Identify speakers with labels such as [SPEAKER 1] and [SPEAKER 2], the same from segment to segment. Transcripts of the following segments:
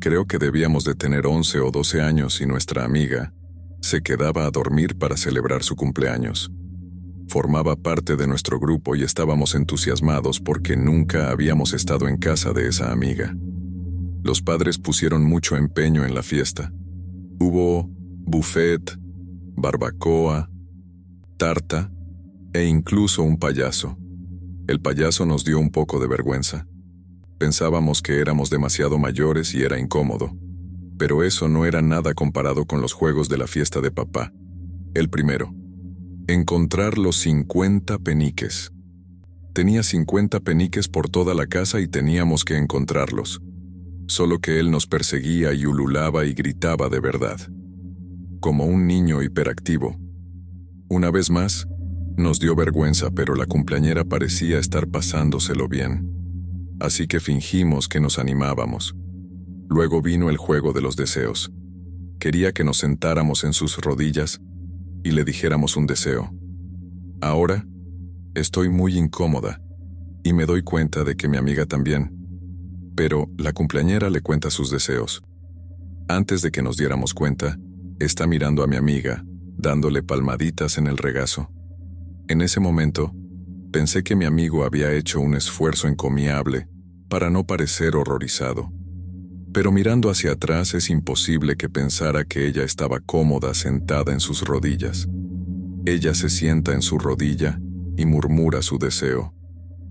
[SPEAKER 1] Creo que debíamos de tener 11 o 12 años y nuestra amiga se quedaba a dormir para celebrar su cumpleaños. Formaba parte de nuestro grupo y estábamos entusiasmados porque nunca habíamos estado en casa de esa amiga. Los padres pusieron mucho empeño en la fiesta. Hubo buffet, barbacoa, tarta e incluso un payaso. El payaso nos dio un poco de vergüenza. Pensábamos que éramos demasiado mayores y era incómodo, pero eso no era nada comparado con los juegos de la fiesta de papá. El primero, encontrar los 50 peniques. Tenía 50 peniques por toda la casa y teníamos que encontrarlos. Solo que él nos perseguía y ululaba y gritaba de verdad, como un niño hiperactivo. Una vez más, nos dio vergüenza, pero la cumpleañera parecía estar pasándoselo bien. Así que fingimos que nos animábamos. Luego vino el juego de los deseos. Quería que nos sentáramos en sus rodillas y le dijéramos un deseo. Ahora, estoy muy incómoda y me doy cuenta de que mi amiga también. Pero la cumpleañera le cuenta sus deseos. Antes de que nos diéramos cuenta, está mirando a mi amiga, dándole palmaditas en el regazo. En ese momento, pensé que mi amigo había hecho un esfuerzo encomiable para no parecer horrorizado. Pero mirando hacia atrás es imposible que pensara que ella estaba cómoda sentada en sus rodillas. Ella se sienta en su rodilla y murmura su deseo.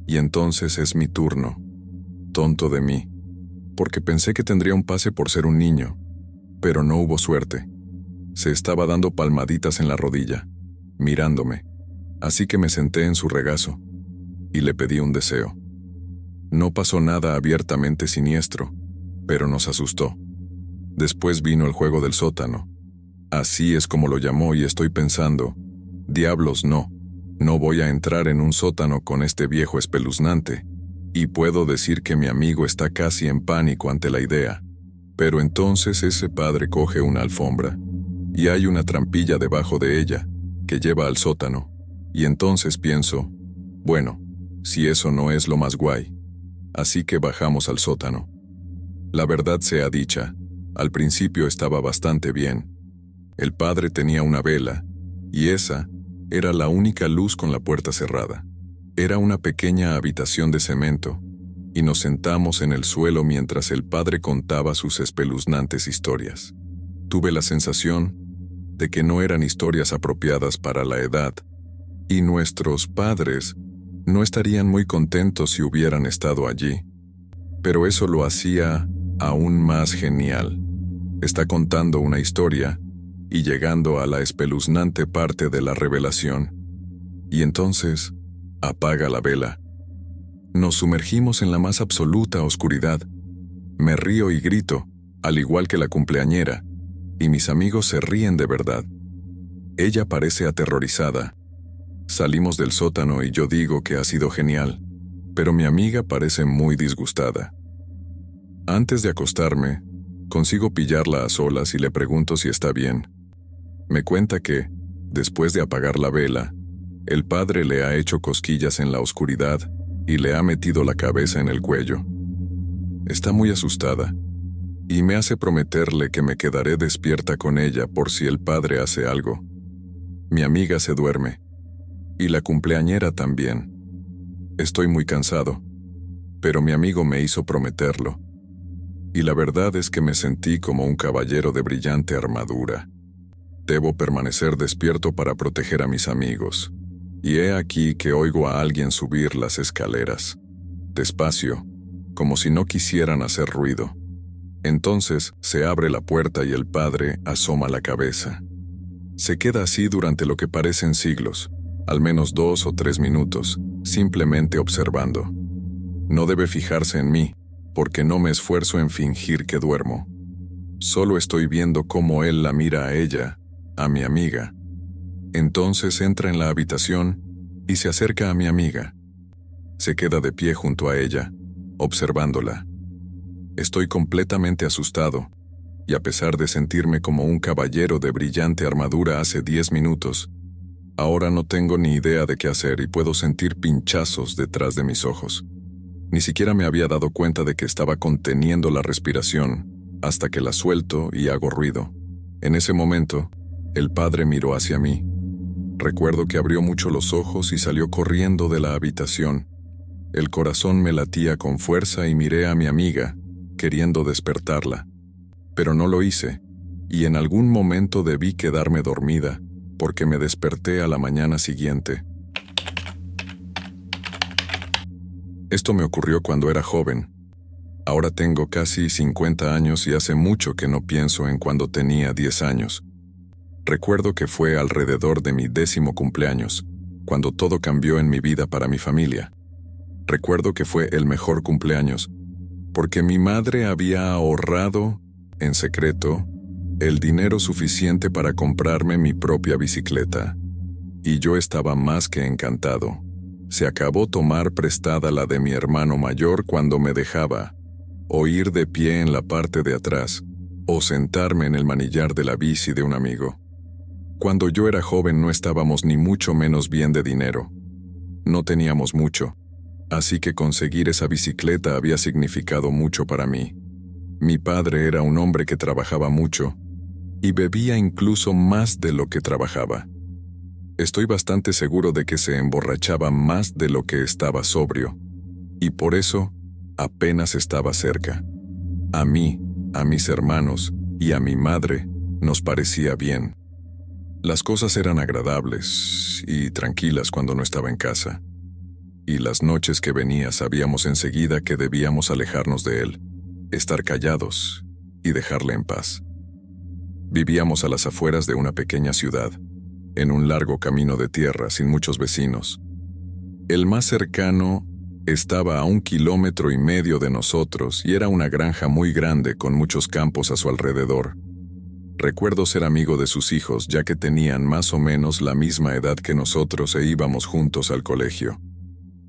[SPEAKER 1] Y entonces es mi turno. Tonto de mí, porque pensé que tendría un pase por ser un niño, pero no hubo suerte. Se estaba dando palmaditas en la rodilla, mirándome, así que me senté en su regazo y le pedí un deseo. No pasó nada abiertamente siniestro, pero nos asustó. Después vino el juego del sótano. Así es como lo llamó y estoy pensando, diablos no voy a entrar en un sótano con este viejo espeluznante. Y puedo decir que mi amigo está casi en pánico ante la idea. Pero entonces ese padre coge una alfombra, y hay una trampilla debajo de ella, que lleva al sótano. Y entonces pienso, bueno, si eso no es lo más guay. Así que bajamos al sótano. La verdad sea dicha, al principio estaba bastante bien. El padre tenía una vela, y esa era la única luz con la puerta cerrada. Era una pequeña habitación de cemento, y nos sentamos en el suelo mientras el padre contaba sus espeluznantes historias. Tuve la sensación de que no eran historias apropiadas para la edad, y nuestros padres no estarían muy contentos si hubieran estado allí. Pero eso lo hacía aún más genial. Está contando una historia y llegando a la espeluznante parte de la revelación. Y entonces apaga la vela. Nos sumergimos en la más absoluta oscuridad. Me río y grito, al igual que la cumpleañera, y mis amigos se ríen de verdad. Ella parece aterrorizada. Salimos del sótano y yo digo que ha sido genial, pero mi amiga parece muy disgustada. Antes de acostarme, consigo pillarla a solas y le pregunto si está bien. Me cuenta que, después de apagar la vela, el padre le ha hecho cosquillas en la oscuridad y le ha metido la cabeza en el cuello. Está muy asustada y me hace prometerle que me quedaré despierta con ella por si el padre hace algo. Mi amiga se duerme y la cumpleañera también. Estoy muy cansado, pero mi amigo me hizo prometerlo. Y la verdad es que me sentí como un caballero de brillante armadura. Debo permanecer despierto para proteger a mis amigos. Y he aquí que oigo a alguien subir las escaleras, despacio, como si no quisieran hacer ruido. Entonces se abre la puerta y el padre asoma la cabeza. Se queda así durante lo que parecen siglos, al menos 2 o 3 minutos, simplemente observando. No debe fijarse en mí, porque no me esfuerzo en fingir que duermo. Solo estoy viendo cómo él la mira a ella, a mi amiga. Entonces entra en la habitación y se acerca a mi amiga. Se queda de pie junto a ella, observándola. Estoy completamente asustado, y a pesar de sentirme como un caballero de brillante armadura hace 10 minutos, ahora no tengo ni idea de qué hacer y puedo sentir pinchazos detrás de mis ojos. Ni siquiera me había dado cuenta de que estaba conteniendo la respiración, hasta que la suelto y hago ruido. En ese momento, el padre miró hacia mí. Recuerdo que abrió mucho los ojos y salió corriendo de la habitación. El corazón me latía con fuerza y miré a mi amiga, queriendo despertarla. Pero no lo hice, y en algún momento debí quedarme dormida, porque me desperté a la mañana siguiente. Esto me ocurrió cuando era joven. Ahora tengo casi 50 años y hace mucho que no pienso en cuando tenía 10 años. Recuerdo que fue alrededor de mi 10º cumpleaños, cuando todo cambió en mi vida para mi familia. Recuerdo que fue el mejor cumpleaños, porque mi madre había ahorrado, en secreto, el dinero suficiente para comprarme mi propia bicicleta. Y yo estaba más que encantado. Se acabó tomar prestada la de mi hermano mayor cuando me dejaba, o ir de pie en la parte de atrás, o sentarme en el manillar de la bici de un amigo. Cuando yo era joven no estábamos ni mucho menos bien de dinero. No teníamos mucho, así que conseguir esa bicicleta había significado mucho para mí. Mi padre era un hombre que trabajaba mucho, y bebía incluso más de lo que trabajaba. Estoy bastante seguro de que se emborrachaba más de lo que estaba sobrio, y por eso apenas estaba cerca. A mí, a mis hermanos y a mi madre nos parecía bien. Las cosas eran agradables y tranquilas cuando no estaba en casa, y las noches que venía sabíamos enseguida que debíamos alejarnos de él, estar callados y dejarle en paz. Vivíamos a las afueras de una pequeña ciudad, en un largo camino de tierra sin muchos vecinos. El más cercano estaba a 1,5 kilómetros de nosotros y era una granja muy grande con muchos campos a su alrededor. Recuerdo ser amigo de sus hijos ya que tenían más o menos la misma edad que nosotros e íbamos juntos al colegio.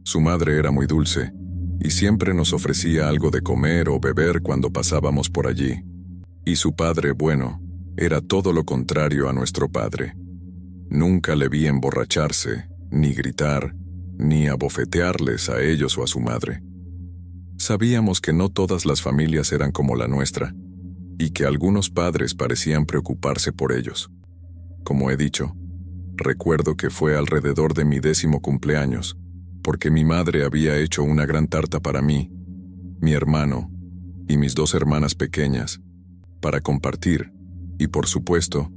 [SPEAKER 1] Su madre era muy dulce y siempre nos ofrecía algo de comer o beber cuando pasábamos por allí. Y su padre, bueno, era todo lo contrario a nuestro padre. Nunca le vi emborracharse, ni gritar, ni abofetearles a ellos o a su madre. Sabíamos que no todas las familias eran como la nuestra, y que algunos padres parecían preocuparse por ellos. Como he dicho, recuerdo que fue alrededor de mi 10º cumpleaños, porque mi madre había hecho una gran tarta para mí, mi hermano y mis 2 hermanas pequeñas, para compartir, y por supuesto,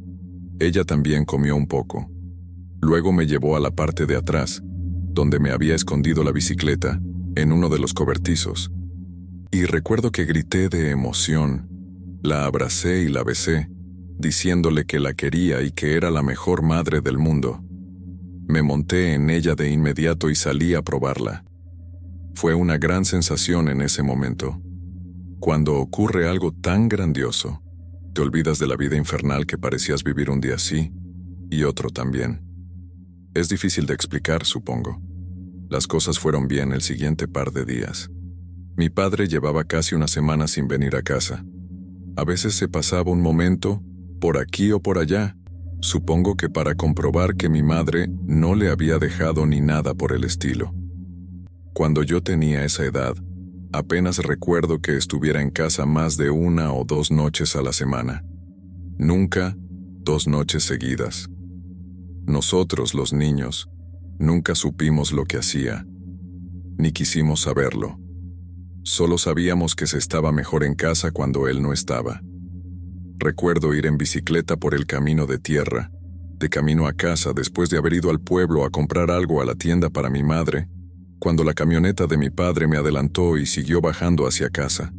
[SPEAKER 1] ella también comió un poco. Luego me llevó a la parte de atrás, donde me había escondido la bicicleta, en uno de los cobertizos. Y recuerdo que grité de emoción, la abracé y la besé, diciéndole que la quería y que era la mejor madre del mundo. Me monté en ella de inmediato y salí a probarla. Fue una gran sensación en ese momento. Cuando ocurre algo tan grandioso, te olvidas de la vida infernal que parecías vivir un día sí y otro también. Es difícil de explicar, supongo. Las cosas fueron bien el siguiente par de días. Mi padre llevaba casi una semana sin venir a casa. A veces se pasaba un momento, por aquí o por allá, supongo que para comprobar que mi madre no le había dejado ni nada por el estilo. Cuando yo tenía esa edad, apenas recuerdo que estuviera en casa más de 1 o 2 noches a la semana. Nunca 2 noches seguidas. Nosotros, los niños, nunca supimos lo que hacía, ni quisimos saberlo. Solo sabíamos que se estaba mejor en casa cuando él no estaba. Recuerdo ir en bicicleta por el camino de tierra, de camino a casa después de haber ido al pueblo a comprar algo a la tienda para mi madre, cuando la camioneta de mi padre me adelantó y siguió bajando hacia casa.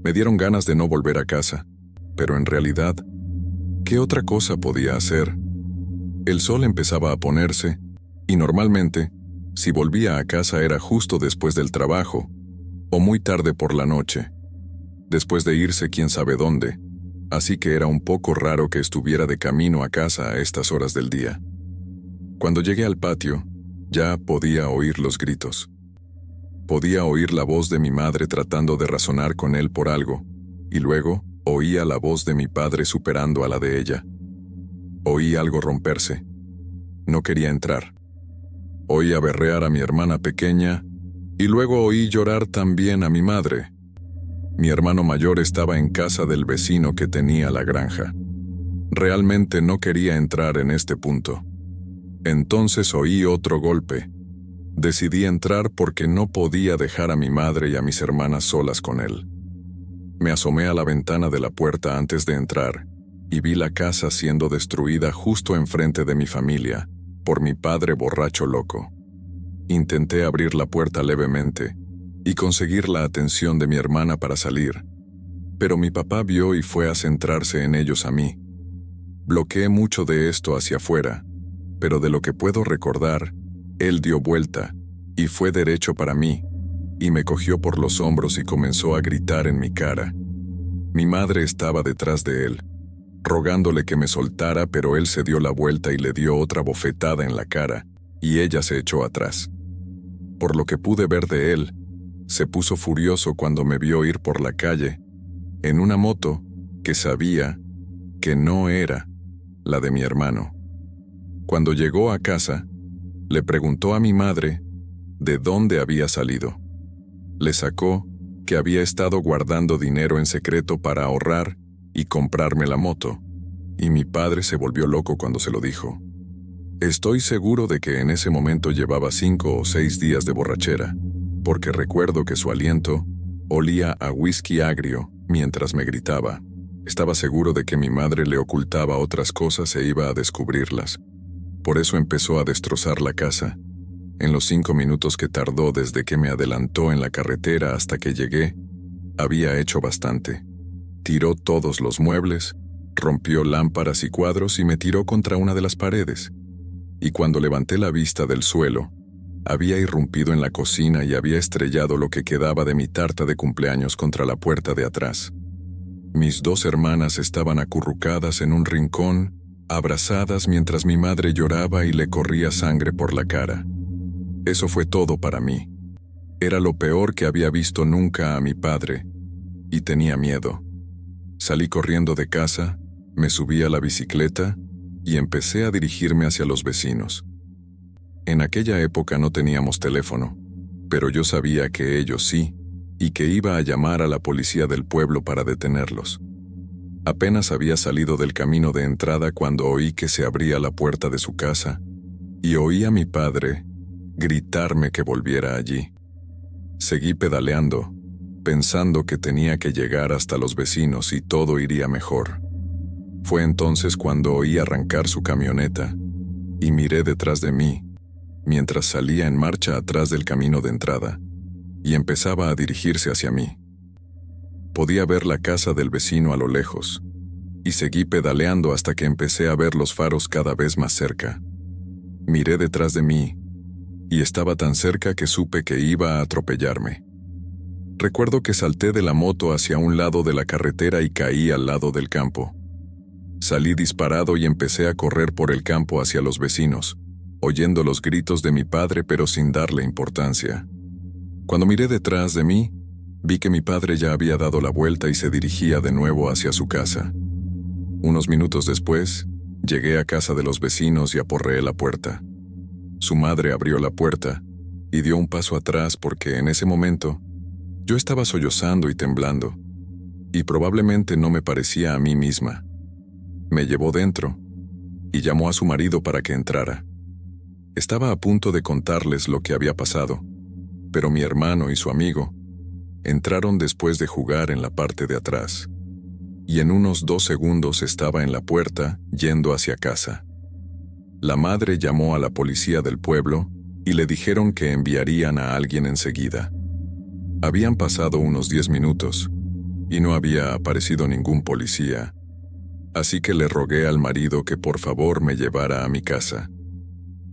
[SPEAKER 1] Me dieron ganas de no volver a casa, pero en realidad, ¿qué otra cosa podía hacer? El sol empezaba a ponerse, y normalmente, si volvía a casa era justo después del trabajo, o muy tarde por la noche, después de irse quién sabe dónde, así que era un poco raro que estuviera de camino a casa a estas horas del día. Cuando llegué al patio, ya podía oír los gritos. Podía oír la voz de mi madre tratando de razonar con él por algo, y luego oía la voz de mi padre superando a la de ella. Oí algo romperse. No quería entrar. Oía berrear a mi hermana pequeña, y luego oí llorar también a mi madre. Mi hermano mayor estaba en casa del vecino que tenía la granja. Realmente no quería entrar en este punto. Entonces oí otro golpe. Decidí entrar porque no podía dejar a mi madre y a mis hermanas solas con él. Me asomé a la ventana de la puerta antes de entrar y vi la casa siendo destruida justo enfrente de mi familia, por mi padre borracho loco. Intenté abrir la puerta levemente y conseguir la atención de mi hermana para salir, pero mi papá vio y fue a centrarse en ellos a mí. Bloqueé mucho de esto hacia afuera, pero de lo que puedo recordar, él dio vuelta y fue derecho para mí, y me cogió por los hombros y comenzó a gritar en mi cara. Mi madre estaba detrás de él, rogándole que me soltara, pero él se dio la vuelta y le dio otra bofetada en la cara, y ella se echó atrás. Por lo que pude ver de él, se puso furioso cuando me vio ir por la calle, en una moto que sabía que no era la de mi hermano. Cuando llegó a casa, le preguntó a mi madre de dónde había salido. Le sacó que había estado guardando dinero en secreto para ahorrar y comprarme la moto, y mi padre se volvió loco cuando se lo dijo. Estoy seguro de que en ese momento llevaba 5 o 6 días de borrachera, porque recuerdo que su aliento olía a whisky agrio mientras me gritaba. Estaba seguro de que mi madre le ocultaba otras cosas e iba a descubrirlas. Por eso empezó a destrozar la casa. En los 5 minutos que tardó desde que me adelantó en la carretera hasta que llegué, había hecho bastante. Tiró todos los muebles, rompió lámparas y cuadros y me tiró contra una de las paredes. Y cuando levanté la vista del suelo, había irrumpido en la cocina y había estrellado lo que quedaba de mi tarta de cumpleaños contra la puerta de atrás. Mis 2 hermanas estaban acurrucadas en un rincón, abrazadas mientras mi madre lloraba y le corría sangre por la cara. Eso fue todo para mí. Era lo peor que había visto nunca a mi padre, y tenía miedo. Salí corriendo de casa, me subí a la bicicleta y empecé a dirigirme hacia los vecinos. En aquella época no teníamos teléfono, pero yo sabía que ellos sí, y que iba a llamar a la policía del pueblo para detenerlos. Apenas había salido del camino de entrada cuando oí que se abría la puerta de su casa, y oí a mi padre gritarme que volviera allí. Seguí pedaleando, pensando que tenía que llegar hasta los vecinos y todo iría mejor. Fue entonces cuando oí arrancar su camioneta, y miré detrás de mí, mientras salía en marcha atrás del camino de entrada, y empezaba a dirigirse hacia mí. Podía ver la casa del vecino a lo lejos, y seguí pedaleando hasta que empecé a ver los faros cada vez más cerca. Miré detrás de mí, y estaba tan cerca que supe que iba a atropellarme. Recuerdo que salté de la moto hacia un lado de la carretera y caí al lado del campo. Salí disparado y empecé a correr por el campo hacia los vecinos, oyendo los gritos de mi padre pero sin darle importancia. Cuando miré detrás de mí, vi que mi padre ya había dado la vuelta y se dirigía de nuevo hacia su casa. Unos minutos después, llegué a casa de los vecinos y aporreé la puerta. Su madre abrió la puerta y dio un paso atrás porque en ese momento yo estaba sollozando y temblando, y probablemente no me parecía a mí misma. Me llevó dentro y llamó a su marido para que entrara. Estaba a punto de contarles lo que había pasado, pero mi hermano y su amigo entraron después de jugar en la parte de atrás, y en unos 2 segundos estaba en la puerta yendo hacia casa. La madre llamó a la policía del pueblo y le dijeron que enviarían a alguien enseguida. Habían pasado unos 10 minutos y no había aparecido ningún policía, así que le rogué al marido que por favor me llevara a mi casa.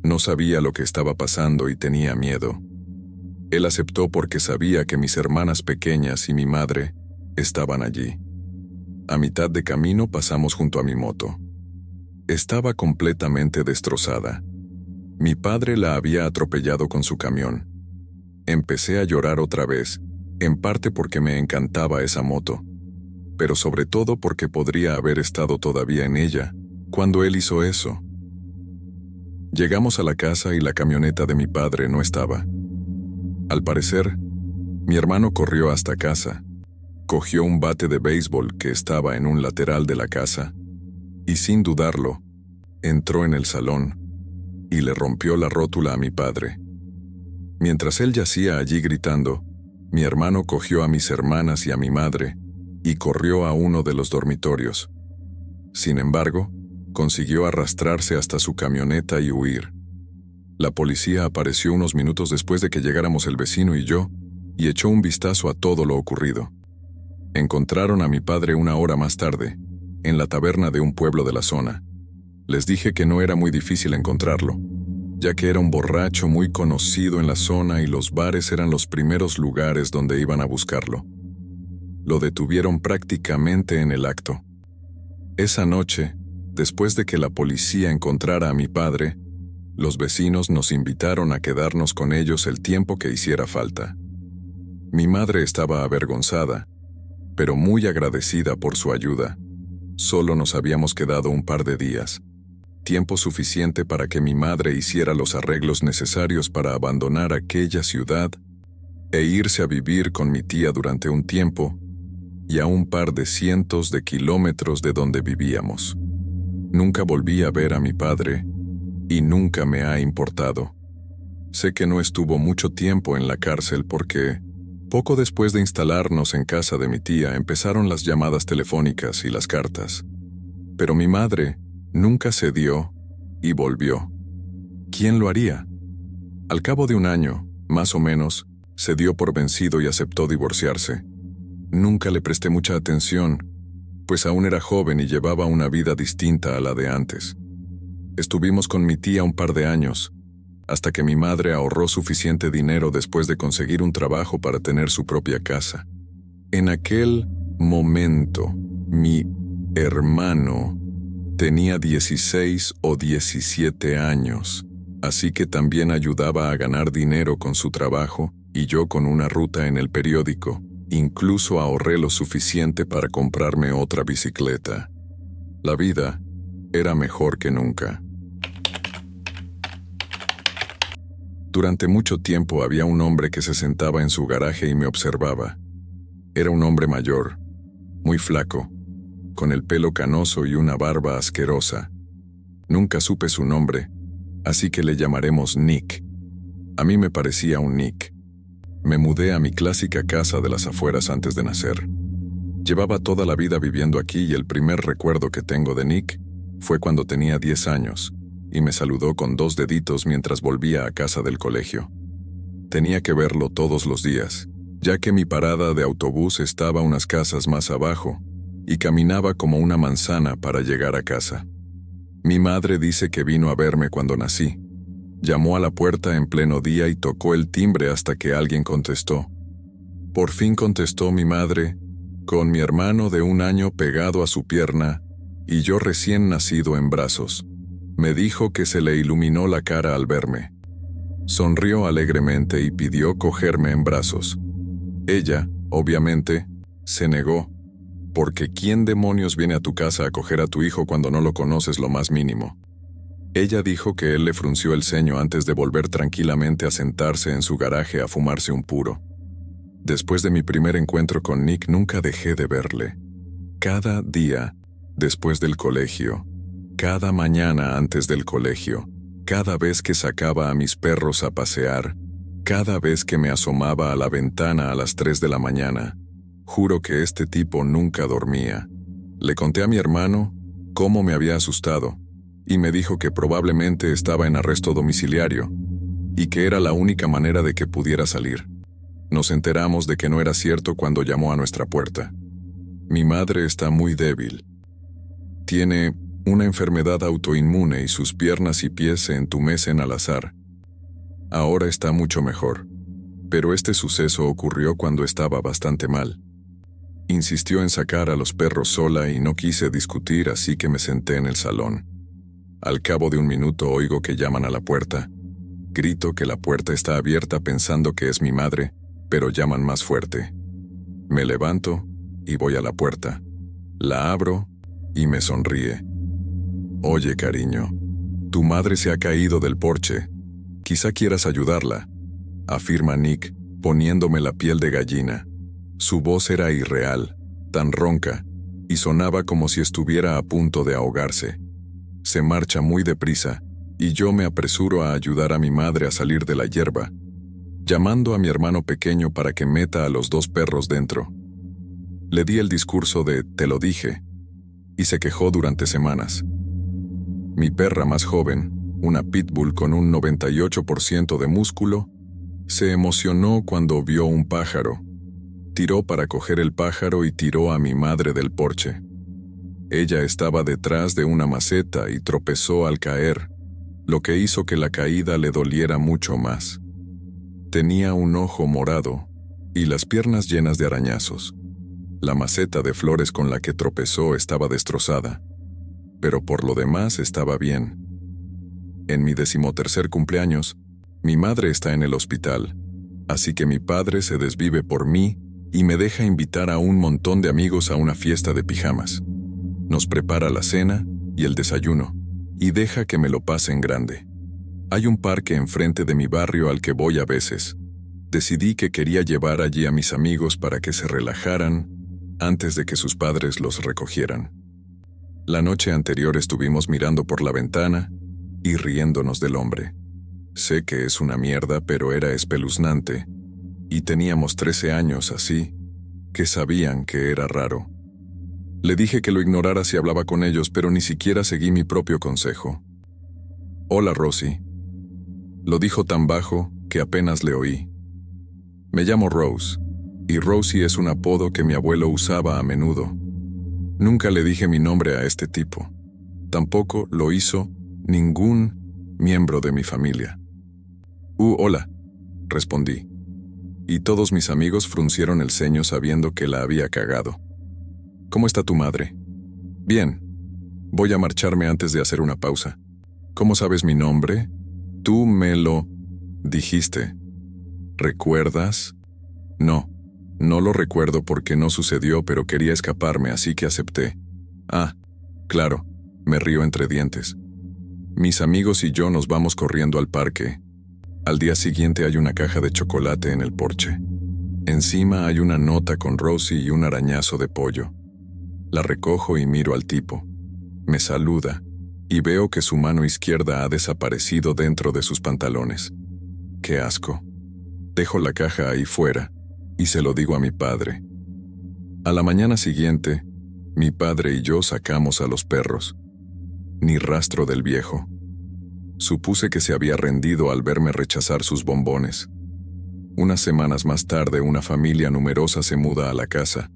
[SPEAKER 1] No sabía lo que estaba pasando y tenía miedo. Él aceptó porque sabía que mis hermanas pequeñas y mi madre estaban allí. A mitad de camino pasamos junto a mi moto. Estaba completamente destrozada. Mi padre la había atropellado con su camión. Empecé a llorar otra vez, en parte porque me encantaba esa moto, pero sobre todo porque podría haber estado todavía en ella cuando él hizo eso. Llegamos a la casa y la camioneta de mi padre no estaba. Al parecer, mi hermano corrió hasta casa, Cogió un bate de béisbol que estaba en un lateral de la casa y, sin dudarlo, entró en el salón y le rompió la rótula a mi padre. Mientras él yacía allí gritando, mi hermano cogió a mis hermanas y a mi madre y corrió a uno de los dormitorios. Sin embargo, consiguió arrastrarse hasta su camioneta y huir. La policía apareció unos minutos después de que llegáramos el vecino y yo, y echó un vistazo a todo lo ocurrido. Encontraron a mi padre una hora más tarde, en la taberna de un pueblo de la zona. Les dije que no era muy difícil encontrarlo, ya que era un borracho muy conocido en la zona y los bares eran los primeros lugares donde iban a buscarlo. Lo detuvieron prácticamente en el acto. Esa noche, después de que la policía encontrara a mi padre, los vecinos nos invitaron a quedarnos con ellos el tiempo que hiciera falta. Mi madre estaba avergonzada, pero muy agradecida por su ayuda. Solo nos habíamos quedado un par de días, tiempo suficiente para que mi madre hiciera los arreglos necesarios para abandonar aquella ciudad e irse a vivir con mi tía durante un tiempo y a un par de cientos de kilómetros de donde vivíamos. Nunca volví a ver a mi padre y nunca me ha importado. Sé que no estuvo mucho tiempo en la cárcel porque, poco después de instalarnos en casa de mi tía, empezaron las llamadas telefónicas y las cartas. Pero mi madre nunca cedió y volvió. ¿Quién lo haría? Al cabo de un año, más o menos, se dio por vencido y aceptó divorciarse. Nunca le presté mucha atención, pues aún era joven y llevaba una vida distinta a la de antes. Estuvimos con mi tía un par de años, hasta que mi madre ahorró suficiente dinero después de conseguir un trabajo para tener su propia casa. En aquel momento, mi hermano tenía 16 o 17 años, así que también ayudaba a ganar dinero con su trabajo y yo con una ruta en el periódico. Incluso ahorré lo suficiente para comprarme otra bicicleta. La vida era mejor que nunca. Durante mucho tiempo había un hombre que se sentaba en su garaje y me observaba. Era un hombre mayor, muy flaco, con el pelo canoso y una barba asquerosa. Nunca supe su nombre, así que le llamaremos Nick. A mí me parecía un Nick. Me mudé a mi clásica casa de las afueras antes de nacer. Llevaba toda la vida viviendo aquí y el primer recuerdo que tengo de Nick fue cuando tenía 10 años y me saludó con 2 deditos mientras volvía a casa del colegio. Tenía que verlo todos los días, ya que mi parada de autobús estaba unas casas más abajo y caminaba como una manzana para llegar a casa. Mi madre dice que vino a verme cuando nací. Llamó a la puerta en pleno día y tocó el timbre hasta que alguien contestó. Por fin contestó mi madre, con mi hermano de 1 año pegado a su pierna y yo recién nacido en brazos. Me dijo que se le iluminó la cara al verme. Sonrió alegremente y pidió cogerme en brazos. Ella, obviamente, se negó, porque ¿quién demonios viene a tu casa a coger a tu hijo cuando no lo conoces lo más mínimo? Ella dijo que él le frunció el ceño antes de volver tranquilamente a sentarse en su garaje a fumarse un puro. Después de mi primer encuentro con Nick nunca dejé de verle. Cada día, después del colegio, cada mañana antes del colegio, cada vez que sacaba a mis perros a pasear, cada vez que me asomaba a la ventana a las 3 de la mañana, juro que este tipo nunca dormía. Le conté a mi hermano cómo me había asustado, y me dijo que probablemente estaba en arresto domiciliario, y que era la única manera de que pudiera salir. Nos enteramos de que no era cierto cuando llamó a nuestra puerta. Mi madre está muy débil. Tiene una enfermedad autoinmune y sus piernas y pies se entumecen al azar. Ahora está mucho mejor, pero este suceso ocurrió cuando estaba bastante mal. Insistió en sacar a los perros sola y no quise discutir, así que me senté en el salón. Al cabo de un minuto oigo que llaman a la puerta. Grito que la puerta está abierta pensando que es mi madre, pero llaman más fuerte. Me levanto y voy a la puerta. La abro y me sonríe. Oye, cariño, tu madre se ha caído del porche. Quizá quieras ayudarla, afirma Nick, poniéndome la piel de gallina. Su voz era irreal, tan ronca, y sonaba como si estuviera a punto de ahogarse. Se marcha muy deprisa, y yo me apresuro a ayudar a mi madre a salir de la hierba, llamando a mi hermano pequeño para que meta a los 2 perros dentro. Le di el discurso de «te lo dije», y se quejó durante semanas. Mi perra más joven, una pitbull con un 98% de músculo, se emocionó cuando vio un pájaro. Tiró para coger el pájaro y tiró a mi madre del porche. Ella estaba detrás de una maceta y tropezó al caer, lo que hizo que la caída le doliera mucho más. Tenía un ojo morado y las piernas llenas de arañazos. La maceta de flores con la que tropezó estaba destrozada, pero por lo demás estaba bien. En mi 13º cumpleaños, mi madre está en el hospital, así que mi padre se desvive por mí y me deja invitar a un montón de amigos a una fiesta de pijamas. Nos prepara la cena y el desayuno, y deja que me lo pase en grande. Hay un parque enfrente de mi barrio al que voy a veces. Decidí que quería llevar allí a mis amigos para que se relajaran antes de que sus padres los recogieran. La noche anterior estuvimos mirando por la ventana y riéndonos del hombre. Sé que es una mierda, pero era espeluznante, y teníamos 13 años, así que sabían que era raro. Le dije que lo ignorara si hablaba con ellos, pero ni siquiera seguí mi propio consejo. «Hola, Rosie». Lo dijo tan bajo que apenas le oí. Me llamo Rose, y Rosie es un apodo que mi abuelo usaba a menudo. Nunca le dije mi nombre a este tipo. Tampoco lo hizo ningún miembro de mi familia. Hola», respondí, y todos mis amigos fruncieron el ceño sabiendo que la había cagado. «¿Cómo está tu madre?» «Bien. Voy a marcharme antes de hacer una pausa». «¿Cómo sabes mi nombre?» «Tú me lo dijiste». «¿Recuerdas?» «No, no lo recuerdo porque no sucedió, pero quería escaparme, así que acepté». «Ah, claro», me río entre dientes. Mis amigos y yo nos vamos corriendo al parque. Al día siguiente hay una caja de chocolate en el porche. Encima hay una nota con Rosie y un arañazo de pollo. La recojo y miro al tipo. Me saluda, y veo que su mano izquierda ha desaparecido dentro de sus pantalones. ¡Qué asco! Dejo la caja ahí fuera, y se lo digo a mi padre. A la mañana siguiente, mi padre y yo sacamos a los perros. Ni rastro del viejo. Supuse que se había rendido al verme rechazar sus bombones. Unas semanas más tarde, una familia numerosa se muda a la casa,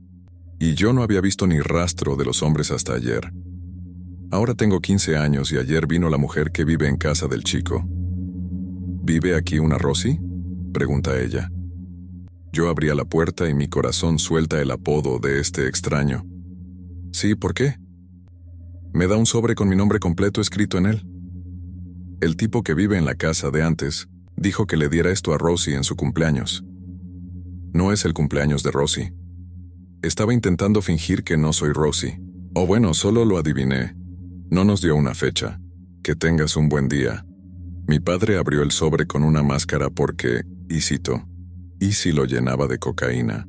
[SPEAKER 1] y yo no había visto ni rastro de los hombres hasta ayer. Ahora tengo 15 años y ayer vino la mujer que vive en casa del chico. ¿Vive aquí una Rosie?, pregunta ella. Yo abría la puerta y mi corazón suelta el apodo de este extraño. Sí, ¿por qué? Me da un sobre con mi nombre completo escrito en él. El tipo que vive en la casa de antes dijo que le diera esto a Rosie en su cumpleaños. No es el cumpleaños de Rosie. Estaba intentando fingir que no soy Rosie. O bueno, solo lo adiviné. No nos dio una fecha. Que tengas un buen día. Mi padre abrió el sobre con una máscara porque, y cito, ¿y si lo llenaba de cocaína?